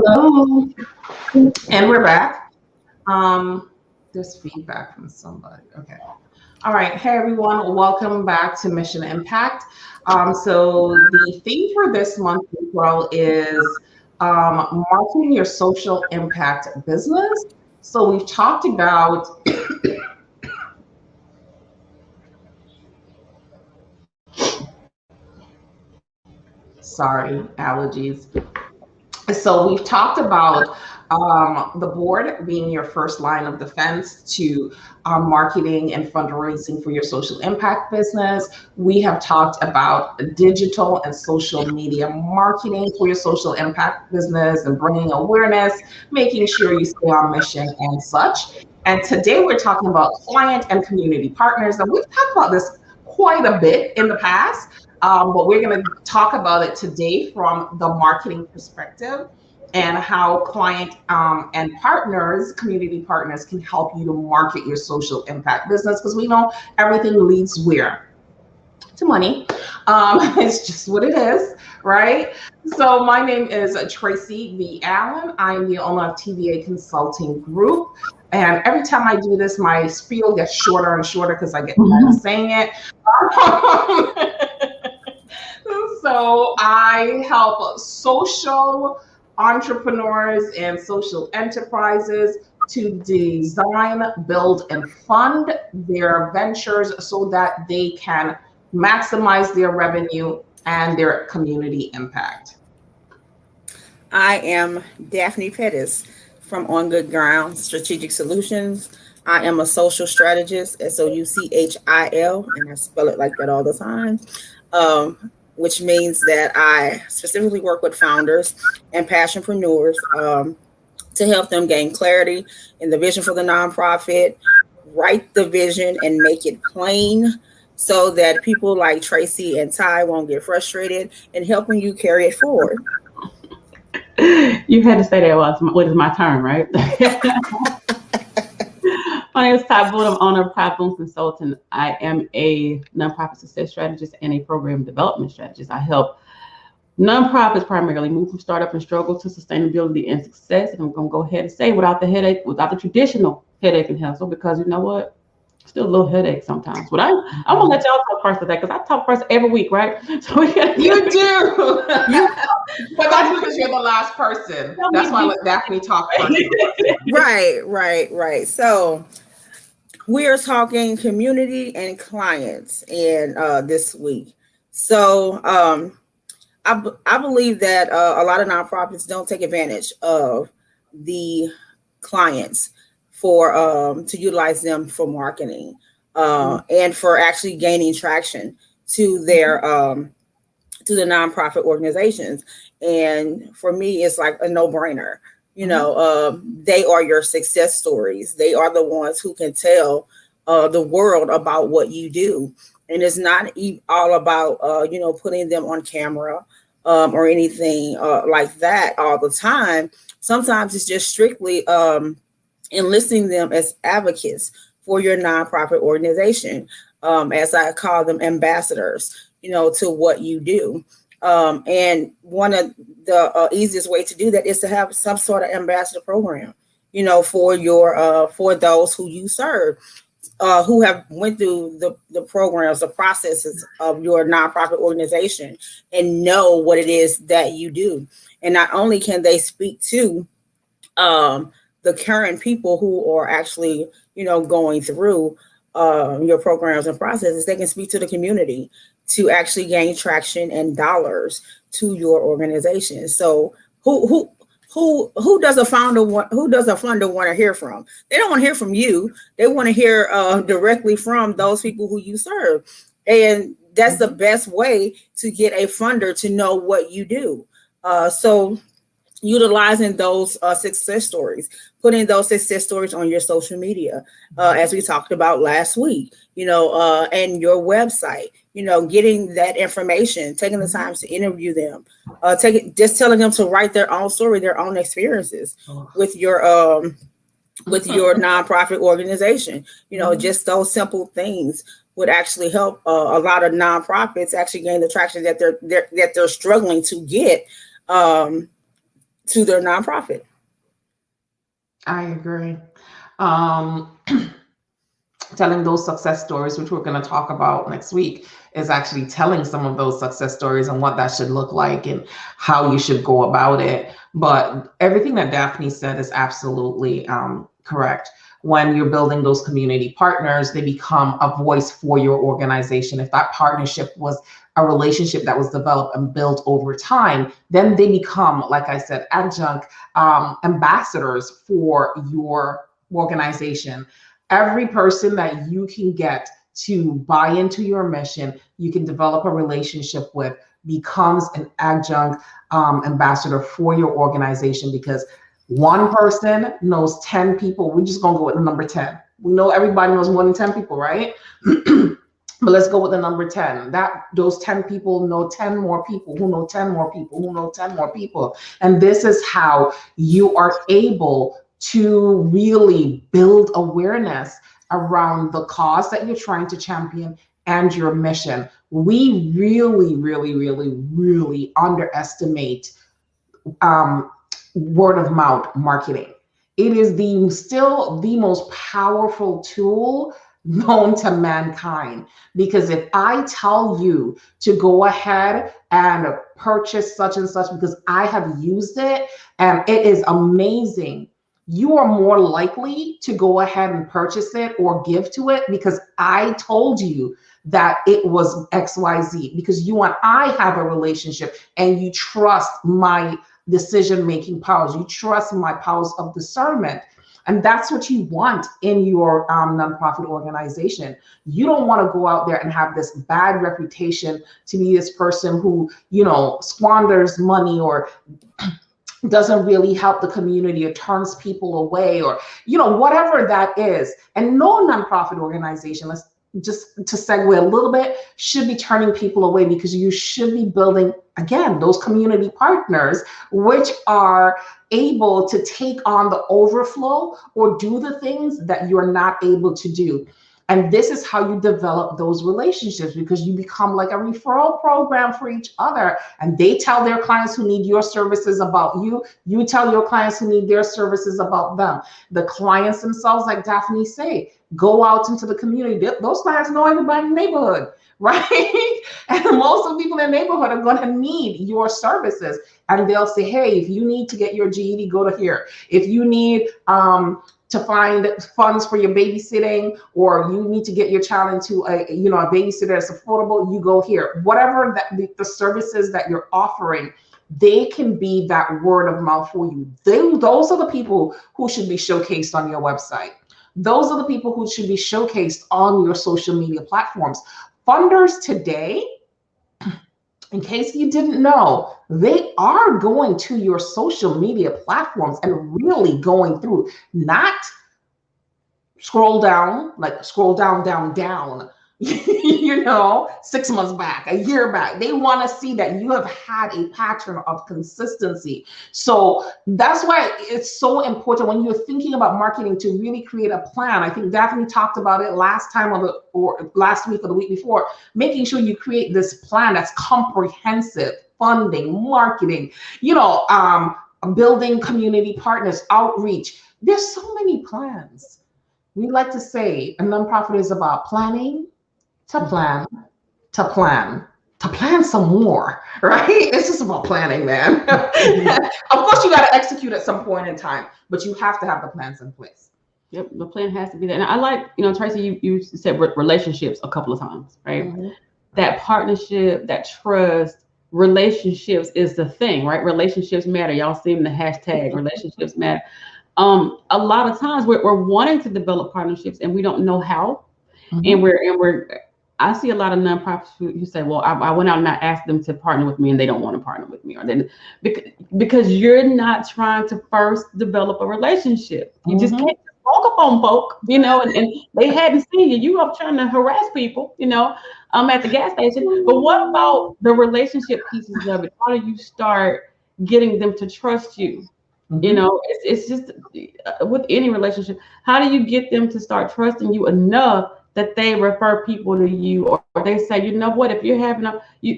Hello, and we're back. There's feedback from somebody. Okay. All right. Hey, everyone. Welcome back to Mission Impact. So the theme for this month, April, is marketing your social impact business. So we've talked about, sorry, allergies. So we've talked about the board being your first line of defense to marketing and fundraising for your social impact business. We have talked about digital and social media marketing for your social impact business and bringing awareness, making sure you stay on mission and such. And today we're talking about client and community partners. And we've talked about this quite a bit in the past. But we're going to talk about it today from the marketing perspective and how client and partners, community partners, can help you to market your social impact business, because we know everything leads where? To money. It's just what it is, right? So my name is Tracy V. Allen. I'm the owner of TVA Consulting Group. And every time I do this, my spiel gets shorter and shorter because I get tired of saying it. So I help social entrepreneurs and social enterprises to design, build, and fund their ventures so that they can maximize their revenue and their community impact. I am Daphne Pettis from On Good Ground Strategic Solutions. I am a social strategist, SOUCHIL, and I spell it like that all the time, which means that I specifically work with founders and passionpreneurs to help them gain clarity in the vision for the nonprofit, write the vision and make it plain so that people like Tracy and Ty won't get frustrated, and helping you carry it forward. You had to say that when it's my turn, right? My name is Ty Boone. I'm owner of Ty Boone Consulting. I am a nonprofit success strategist and a program development strategist. I help nonprofits primarily move from startup and struggle to sustainability and success. And I'm going to go ahead and say without the headache, without the traditional headache and hustle, because you know what? Still a little headache sometimes. But I'm gonna let y'all talk first today because I talk first every week, right? So you do. But that's because you're the last person. That's why I let Daphne talk first. Right. So we are talking community and clients and this week. So I believe that a lot of nonprofits don't take advantage of the clients for to utilize them for marketing and for actually gaining traction to their to the nonprofit organizations. And for me, it's like a no-brainer. You know, they are your success stories. They are the ones who can tell the world about what you do. And it's not all about putting them on camera or anything like that all the time. Sometimes it's just strictly enlisting them as advocates for your nonprofit organization, as I call them, ambassadors, to what you do. And one of the easiest way to do that is to have some sort of ambassador program, for your for those who you serve, who have went through the programs, the processes of your nonprofit organization, and know what it is that you do. And not only can they speak to the current people who are actually, going through your programs and processes, they can speak to the community to actually gain traction and dollars to your organization. So who does a funder want to hear from? They don't want to hear from you. They want to hear directly from those people who you serve. And that's the best way to get a funder to know what you do. So utilizing those success stories, putting those success stories on your social media, as we talked about last week, and your website, getting that information, taking the time to interview them, just telling them to write their own story, their own experiences with your nonprofit organization. Just those simple things would actually help a lot of nonprofits actually gain the traction that they're struggling to get. to their nonprofit. I agree. Telling those success stories, which we're going to talk about next week, is actually telling some of those success stories and what that should look like and how you should go about it. But everything that Daphne said is absolutely correct. When you're building those community partners, they become a voice for your organization. If that partnership was a relationship that was developed and built over time, then they become, like I said, adjunct ambassadors for your organization. Every person that you can get to buy into your mission, you can develop a relationship with, becomes an adjunct ambassador for your organization, because one person knows 10 people. We're just going to go with the number 10. We know everybody knows more than 10 people, right? But let's go with the number 10. That those 10 people know 10 more people who know 10 more people who know 10 more people. And this is how you are able to really build awareness around the cause that you're trying to champion and your mission. We really, really, really, really underestimate word of mouth marketing. It is still the most powerful tool known to mankind. Because if I tell you to go ahead and purchase such and such because I have used it and it is amazing, you are more likely to go ahead and purchase it or give to it because I told you that it was XYZ, because you and I have a relationship and you trust my decision-making powers. You trust my powers of discernment. And that's what you want in your nonprofit organization. You don't want to go out there and have this bad reputation to be this person who, squanders money or doesn't really help the community or turns people away or, whatever that is. And no nonprofit organization, let's just to segue a little bit, should be turning people away, because you should be building, again, those community partners, which are able to take on the overflow or do the things that you're not able to do. And this is how you develop those relationships, because you become like a referral program for each other. And they tell their clients who need your services about you. You tell your clients who need their services about them. The clients themselves, like Daphne say, go out into the community. Those clients know everybody in the neighborhood, right? And most of the people in the neighborhood are going to need your services. And they'll say, hey, if you need to get your GED, go to here. If you need to find funds for your babysitting, or you need to get your child into a babysitter that's affordable, you go here. Whatever the services that you're offering, they can be that word of mouth for you. Those are the people who should be showcased on your website. Those are the people who should be showcased on your social media platforms. Funders today, in case you didn't know, they are going to your social media platforms and really going through, not scroll down, down, 6 months back, a year back. They want to see that you have had a pattern of consistency. So that's why it's so important when you're thinking about marketing to really create a plan. I think Daphne talked about it last time or last week or the week before, making sure you create this plan that's comprehensive: funding, marketing, building community partners, outreach. There's so many plans. We like to say a nonprofit is about planning, to plan, to plan, to plan some more, right? It's just about planning, man. Of course, you got to execute at some point in time, but you have to have the plans in place. Yep, the plan has to be there. And I like, Tracy, you said relationships a couple of times, right? Mm-hmm. That partnership, that trust, relationships is the thing, right? Relationships matter. Y'all seen the hashtag relationships matter. A lot of times we're wanting to develop partnerships and we don't know how. Mm-hmm. I see a lot of nonprofits who say, well, I went out and I asked them to partner with me and they don't want to partner with me, or then because you're not trying to first develop a relationship. You just can't walk up on folk, and they hadn't seen you. You up trying to harass people, at the gas station. But what about the relationship pieces of it? How do you start getting them to trust you? Mm-hmm. It's just with any relationship, how do you get them to start trusting you enough that they refer people to you, or they say, you know what, if you're having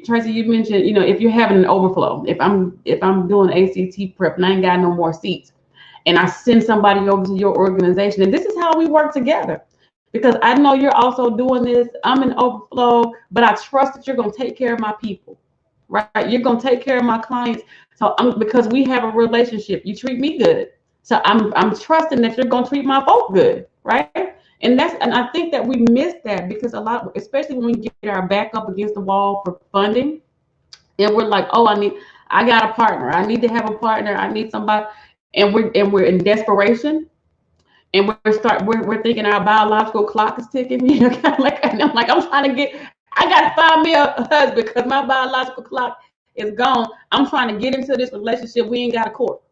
Tracy, you mentioned, if you're having an overflow, if I'm doing ACT prep and I ain't got no more seats, and I send somebody over to your organization, and this is how we work together. Because I know you're also doing this. I'm in overflow, but I trust that you're going to take care of my people, right? You're going to take care of my clients. So because we have a relationship, you treat me good. So I'm trusting that you're going to treat my folk good, right? And I think that we miss that, because especially when we get our back up against the wall for funding, and we're like, oh, I got a partner. I need to have a partner. I need somebody, and we're in desperation. And we're thinking our biological clock is ticking, kind of like, and I'm like, I gotta find me a husband because my biological clock is gone. I'm trying to get into this relationship. We ain't got a court,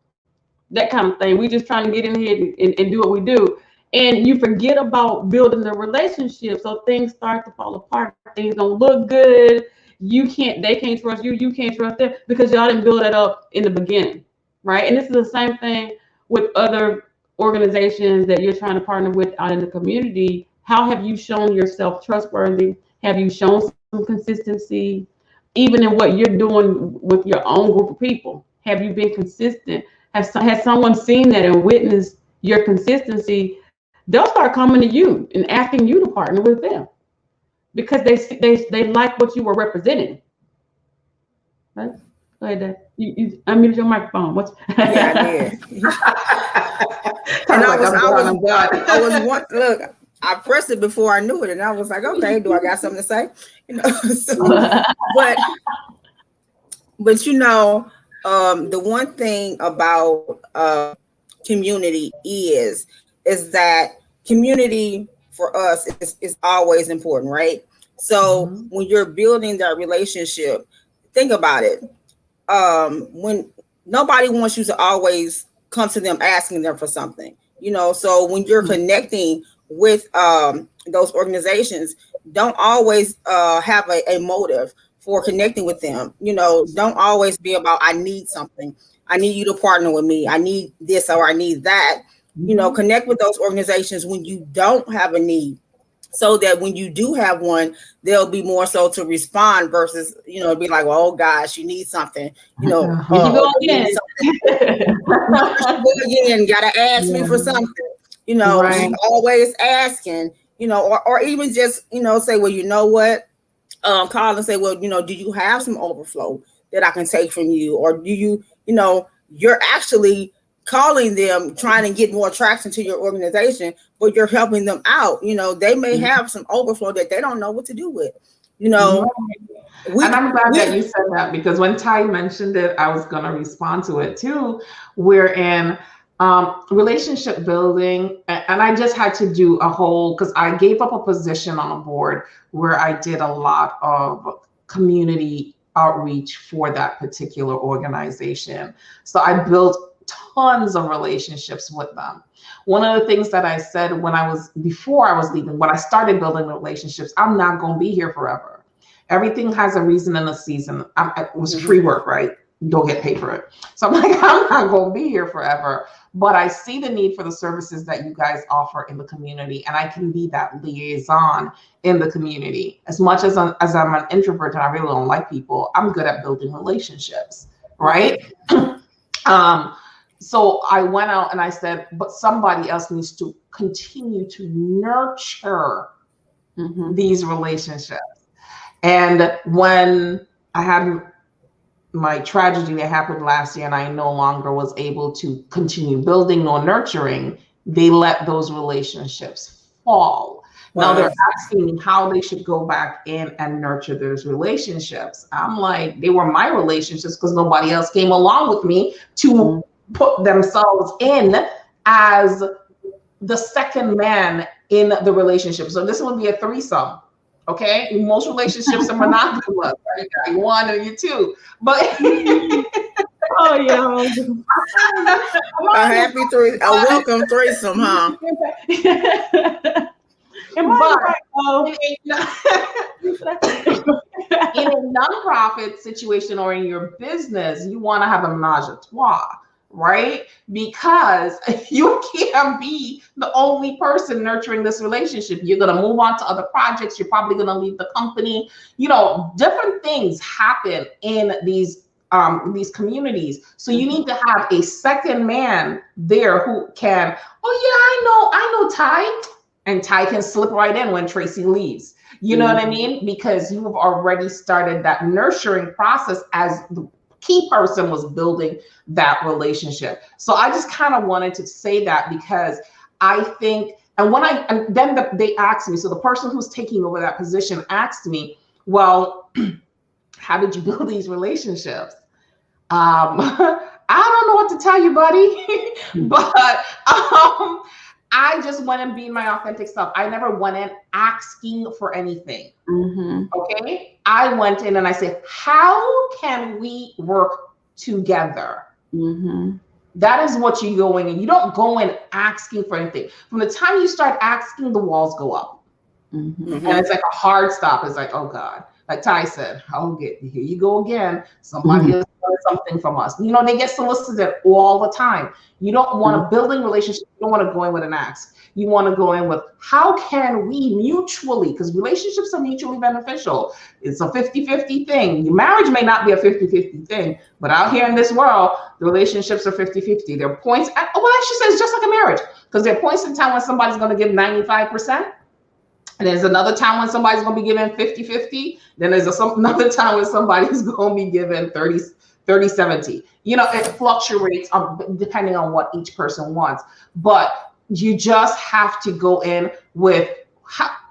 that kind of thing. We just trying to get in here and do what we do. And you forget about building the relationship. So things start to fall apart. Things don't look good. They can't trust you. You can't trust them because y'all didn't build that up in the beginning, right? And this is the same thing with other organizations that you're trying to partner with out in the community. How have you shown yourself trustworthy? Have you shown some consistency, even in what you're doing with your own group of people? Have you been consistent? Has someone seen that and witnessed your consistency? They'll start coming to you and asking you to partner with them because they like what you were representing. Right? Go ahead, Dad. You unmuted your microphone. Yeah, I did. And look, I pressed it before I knew it, and I was like, okay, do I got something to say? But the one thing about community is that community for us is always important, right? So when you're building that relationship, think about it. When nobody wants you to always come to them asking them for something, so when you're connecting with those organizations, don't always have a motive for connecting with them. Don't always be about, I need something. I need you to partner with me. I need this or I need that. Connect with those organizations when you don't have a need, so that when you do have one, they'll be more so to respond versus, be like, well, oh gosh, you need something, go again. Gotta ask me for something, right. She's always asking, or even just, say, well, you know what, call and say, well, do you have some overflow that I can take from you? Or do you, you're actually calling them, trying to get more traction to your organization, but you're helping them out. They may have some overflow that they don't know what to do with. And I'm glad that you said that, because when Ty mentioned it, I was going to respond to it too. We're in relationship building, and I just had to do because I gave up a position on a board where I did a lot of community outreach for that particular organization. So I built tons of relationships with them. One of the things that I said before I was leaving, when I started building relationships, I'm not going to be here forever. Everything has a reason and a season. It was free work, right? You don't get paid for it. So I'm like, I'm not going to be here forever, but I see the need for the services that you guys offer in the community. And I can be that liaison in the community. As much as I'm an introvert and I really don't like people, I'm good at building relationships, right? So I went out and I said, but somebody else needs to continue to nurture these relationships. And when I had my tragedy that happened last year and I no longer was able to continue building or nurturing, they let those relationships fall. Wow. Now they're asking me how they should go back in and nurture those relationships. I'm like, they were my relationships because nobody else came along with me to put themselves in as the second man in the relationship. So this would be a threesome. Okay, most relationships are monogamous. Right? You one or you two, but oh yeah, a happy welcome threesome, huh? In a nonprofit situation or in your business, you want to have a menage a trois, right? Because you can't be the only person nurturing this relationship. You're going to move on to other projects. You're probably going to leave the company. Different things happen in these communities. So you need to have a second man there who can, oh yeah, I know Ty. And Ty can slip right in when Tracy leaves. You know what I mean? Because you have already started that nurturing process as the key person was building that relationship. So I just kind of wanted to say that because I think, they asked me, so the person who's taking over that position asked me, well, how did you build these relationships? I don't know what to tell you, buddy, but I just went and being my authentic self. I never went in asking for anything. Okay. I went in and I said, how can we work together? That is what you go in, and you don't go in asking for anything. From the time you start asking, the walls go up. And it's like a hard stop. It's like, oh God, like Ty said, here you go again. Somebody is something from us. They get solicited all the time. You don't want to building relationships. You don't want to go in with an ask. You want to go in with, how can we mutually, because relationships are mutually beneficial. It's a 50-50 thing. Your marriage may not be a 50-50 thing, but out here in this world, the relationships are 50-50. There are points, well, I should say it's just like a marriage, because there are points in time when somebody's going to give 95%. And there's another time when somebody's going to be giving 50-50. Then there's another time when somebody's going to be giving 30-70. It fluctuates depending on what each person wants. But you just have to go in with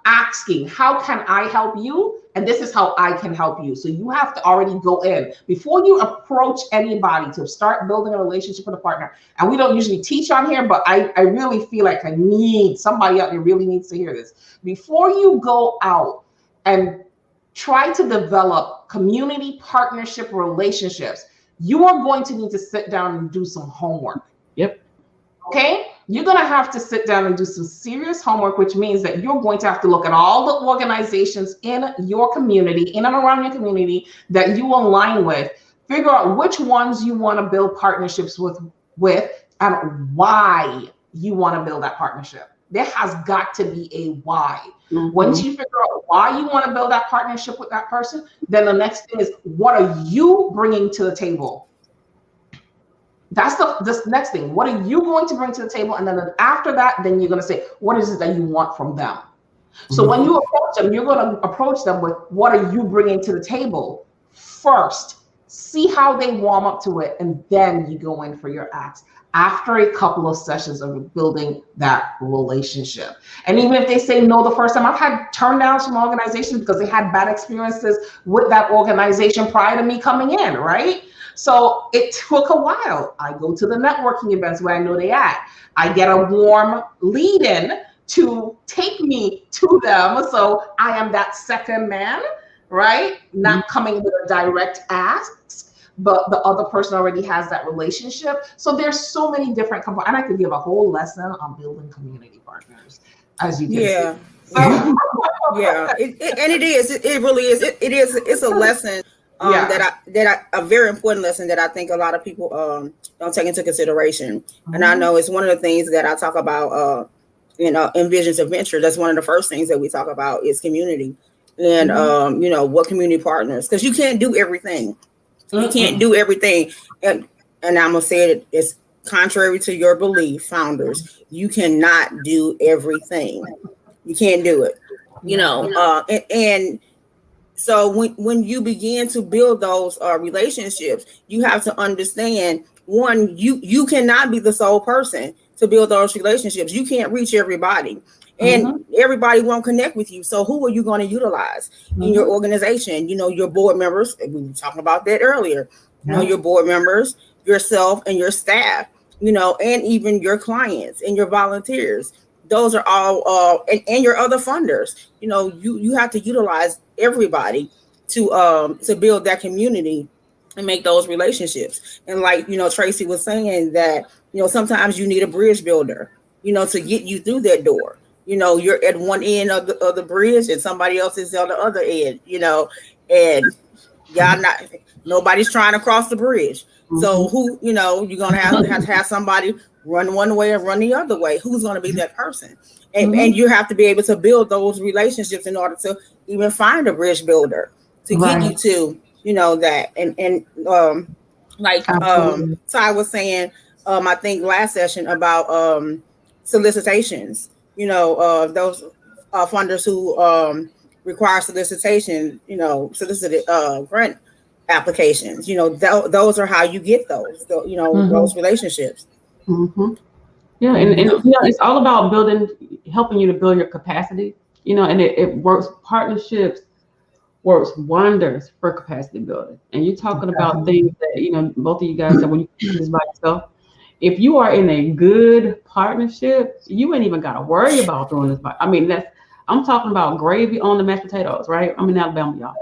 asking, how can I help you? And this is how I can help you. So you have to already go in before you approach anybody to start building a relationship with a partner. And we don't usually teach on here, but I really feel like somebody out there really needs to hear this. Before you go out and try to develop community partnership relationships, you are going to need to sit down and do some homework. Yep. Okay? You're going to have to sit down and do some serious homework, which means that you're going to have to look at all the organizations in your community, in and around your community that you align with, figure out which ones you want to build partnerships with and why you want to build that partnership. There has got to be a why. Once you figure out why you want to build that partnership with that person, then the next thing is, what are you bringing to the table? That's this next thing. What are you going to bring to the table? And then after that, then you're going to say, what is it that you want from them? So when you approach them, you're going to approach them with, what are you bringing to the table first? See how they warm up to it. And then you go in for your acts after a couple of sessions of building that relationship. And even if they say no the first time, I've had turn downs from organizations because they had bad experiences with that organization prior to me coming in, right? So it took a while. I go to the networking events where I know they at. I get a warm lead in to take me to them. So I am that second man, right? Not coming with a direct ask, but the other person already has that relationship. So there's so many different components. And I could give a whole lesson on building community partners, as you can see. Yeah. It really is. It's a lesson. A very important lesson that I think a lot of people don't take into consideration. And I know it's one of the things that I talk about in Visions of Venture. That's one of the first things that we talk about is community and what community partners, because you can't do everything. You can't do everything. And I'm gonna say it's contrary to your belief, founders. You cannot do everything. You can't do it. And so when you begin to build those relationships, you have to understand, one, you cannot be the sole person to build those relationships. You can't reach everybody, and everybody won't connect with you. So who are you going to utilize in your organization? Your board members, we were talking about that earlier, your board members, yourself and your staff, and even your clients and your volunteers. Those are all, and your other funders. You have to utilize everybody to build that community and make those relationships. And like Tracy was saying that sometimes you need a bridge builder, to get you through that door. You're at one end of the bridge and somebody else is on the other end. And Y'all not, nobody's trying to cross the bridge. So who, you're gonna have to have somebody run one way or run the other way. Who's gonna be that person? And you have to be able to build those relationships in order to even find a bridge builder to get you to, that. And like Ty was saying, I think last session about solicitations, those funders who require solicitation, solicited grant applications, those are how you get those, those relationships. Yeah, and it's all about helping you to build your capacity, and it works. Partnerships works wonders for capacity building. And you're talking about things that, both of you guys said when you do this by yourself. If you are in a good partnership, you ain't even got to worry about doing this. I'm talking about gravy on the mashed potatoes, right? I'm in Alabama, y'all.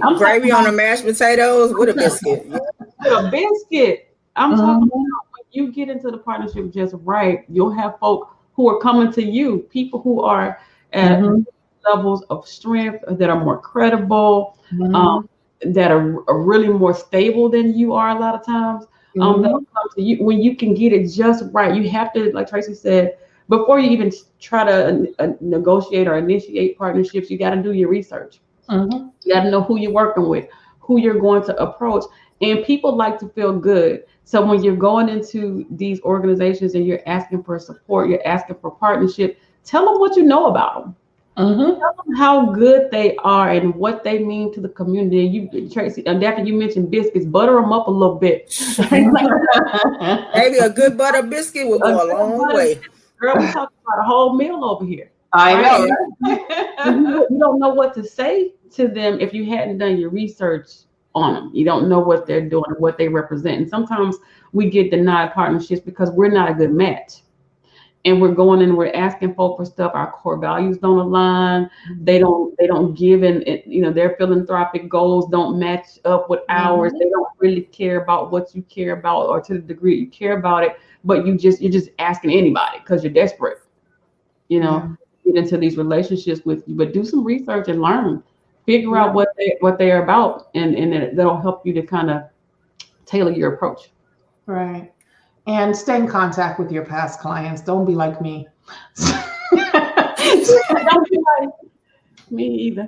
I'm gravy on the mashed potatoes with a biscuit. With a biscuit. I'm talking about when you get into the partnership just right, you'll have folk who are coming to you, people who are at levels of strength that are more credible, that are really more stable than you are a lot of times. That'll come to you when you can get it just right. You have to, like Tracy said, before you even try to negotiate or initiate partnerships, you got to do your research. You got to know who you're working with, who you're going to approach. And people like to feel good. So when you're going into these organizations and you're asking for support, you're asking for partnership, tell them what you know about them. Tell them how good they are and what they mean to the community. You, Tracy, and Daphne, you mentioned biscuits. Butter them up a little bit. Maybe a good butter biscuit will go a long way. Girl, we're talking about a whole meal over here. I know. Right? You don't know what to say to them if you hadn't done your research on them. You don't know what they're doing and what they represent. And sometimes we get denied partnerships because we're not a good match. And we're going and we're asking folk for stuff. Our core values don't align. They don't give, and their philanthropic goals don't match up with ours. They don't really care about what you care about, or to the degree you care about it. But you're just asking anybody because you're desperate. Get into these relationships with you, but do some research and learn, figure out what they are about, and that'll help you to kind of tailor your approach. Right. And stay in contact with your past clients. Don't be like me. Don't be like me either.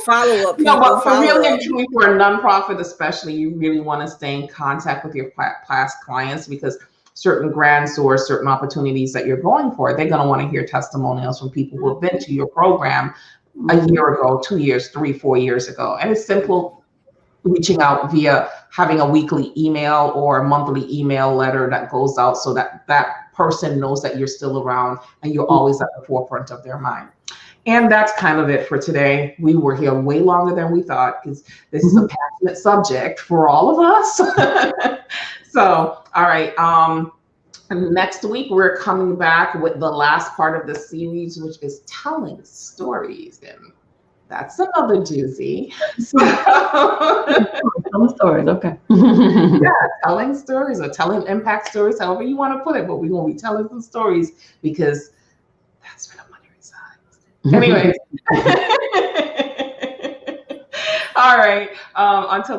Follow up. No, but for really and truly, for a nonprofit especially, you really want to stay in contact with your past clients, because certain grants or certain opportunities that you're going for, they're going to want to hear testimonials from people who have been to your program a year ago, 2 years, 3, 4 years ago. And it's simple, reaching out via having a weekly email or a monthly email letter that goes out so that that person knows that you're still around and you're always at the forefront of their mind. And that's kind of it for today. We were here way longer than we thought because this is a passionate subject for all of us. So, all right. Next week, we're coming back with the last part of the series, which is telling stories. And that's another doozy. Telling stories, okay. Yeah, telling stories or telling impact stories, however you want to put it. But we're going to be telling some stories because that's where the money resides. Anyways. All right. Until